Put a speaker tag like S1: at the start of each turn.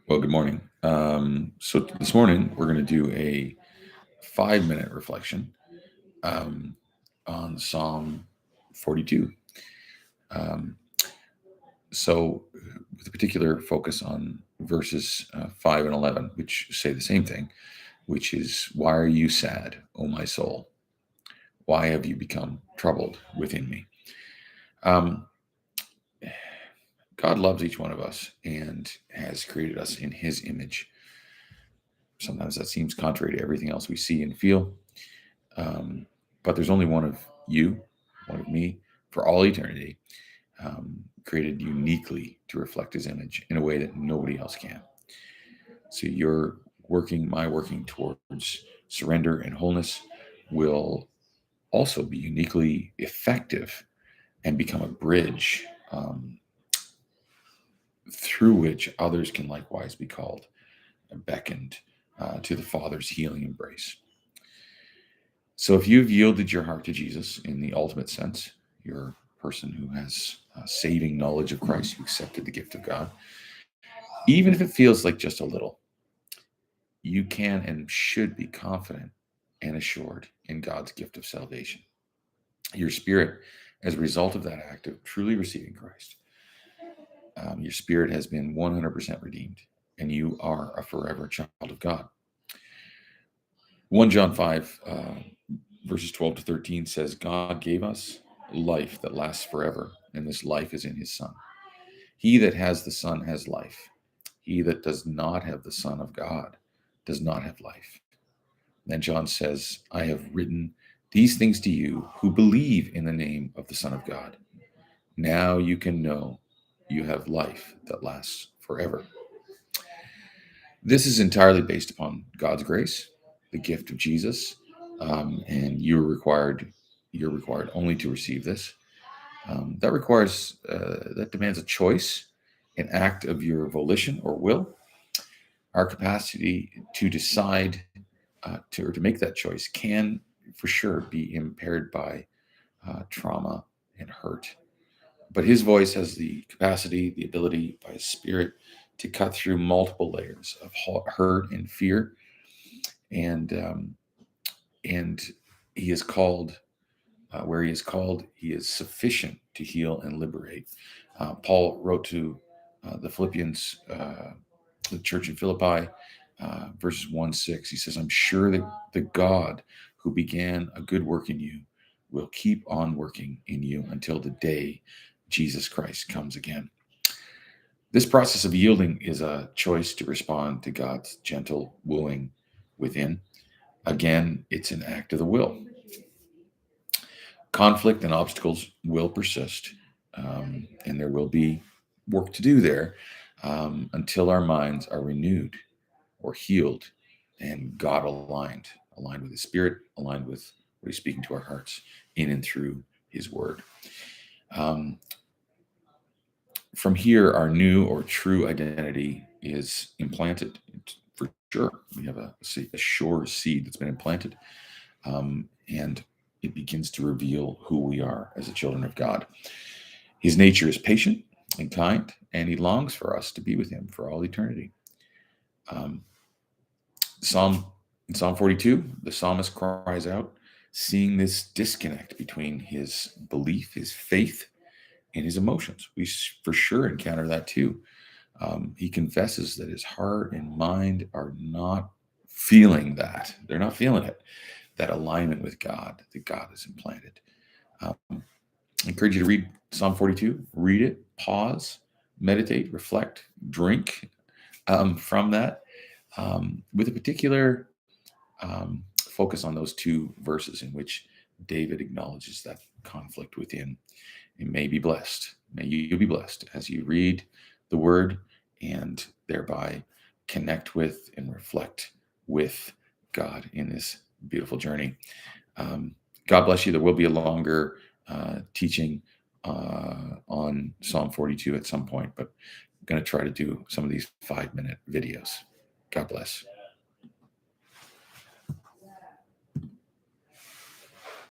S1: Well, good morning. So this morning we're going to do a 5 minute reflection um, on Psalm 42. Um, with a particular focus on verses 5 and 11, which say the same thing, which is, "Why are you sad, O my soul? Why have you become troubled within me?" Um, God loves each one of us and has created us in his image. Sometimes that seems contrary to everything else we see and feel. Um, but there's only one of you, one of me, for all eternity, created uniquely to reflect his image in a way that nobody else can. So my working towards surrender and wholeness will also be uniquely effective and become a bridge through which others can likewise be called and beckoned to the Father's healing embrace. So if you've yielded your heart to Jesus in the ultimate sense, you're a person who has saving knowledge of Christ, you accepted the gift of God, even if it feels like just a little, you can and should be confident and assured in God's gift of salvation. Your spirit, as a result of that act of truly receiving Christ, your spirit has been 100% redeemed, and you are a forever child of God. 1 John 5, verses 12 to 13 says, "God gave us life that lasts forever, and this life is in his Son. He that has the Son has life. He that does not have the Son of God does not have life." Then John says, "I have written these things to you who believe in the name of the Son of God. Now you can know you have life that lasts forever." This is entirely based upon God's grace, the gift of Jesus, and you're required only to receive this. That demands a choice, an act of your volition or will. Our capacity to decide or to make that choice can, for sure, be impaired by trauma and hurt. But His voice has the capacity, the ability, by His Spirit, to cut through multiple layers of hurt and fear, and and He is called where He is called. He is sufficient to heal and liberate. Paul wrote to the Philippians, the church in Philippi, verses 1-6. He says, "I'm sure that the God who began a good work in you will keep on working in you until the day Jesus Christ comes again." This process of yielding is a choice to respond to God's gentle wooing within. Again, it's an act of the will. Conflict and obstacles will persist, and there will be work to do there until our minds are renewed or healed and God aligned with His Spirit, aligned with what He's speaking to our hearts in and through His Word. Um, from here, our new or true identity is implanted. For sure, we have a sure seed that's been implanted, and it begins to reveal who we are as the children of God. His nature is patient and kind, and He longs for us to be with Him for all eternity. Um, Psalm in Psalm 42, the psalmist cries out, seeing this disconnect between his belief, his faith, and his emotions. We for sure encounter that too. He confesses that his heart and mind are not feeling that. They're not feeling it. That alignment with God that God has implanted. I encourage you to read Psalm 42. Read it, pause, meditate, reflect, drink from that, with a particular focus on those two verses in which David acknowledges that conflict within. And may be blessed. May you be blessed as you read the word and thereby connect with and reflect with God in this beautiful journey. Um, God bless you. There will be a longer teaching on Psalm 42 at some point, but I'm going to try to do some of these 5 minute videos. God bless.